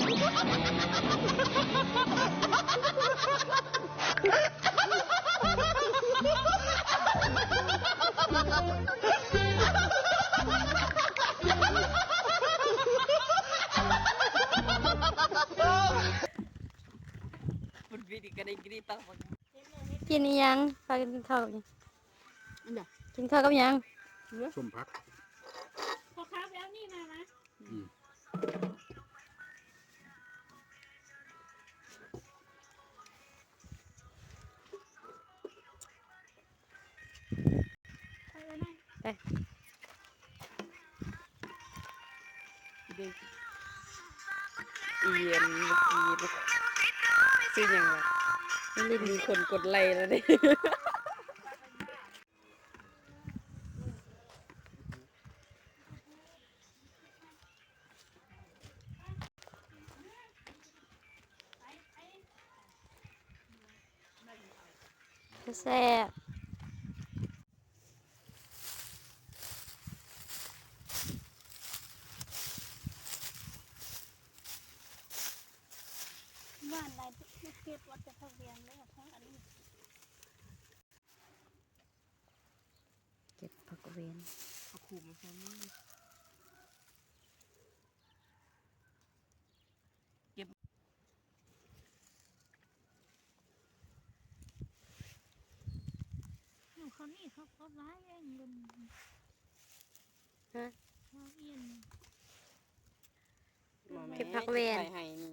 กินอีหยังพากันกินข้าวนี่กินข้าวกับหยัง ส้มพัก พอครับแล้วนี่มานะไปเลยนะ ไป เอียนเมื่อกี้ชื่อยังไงมีคนกดไลค์แล้วดิแซ่บ บ้านใดเก็บวัดจะทะเบียนแล้วทั้งอันนี้ เก็บผักเวน เขาขู่มาแค่นี้ อยู่เขานี่เขาร้ายเองเงิน ฮะ เขาเอียน เก็บผักเวน ให้นี่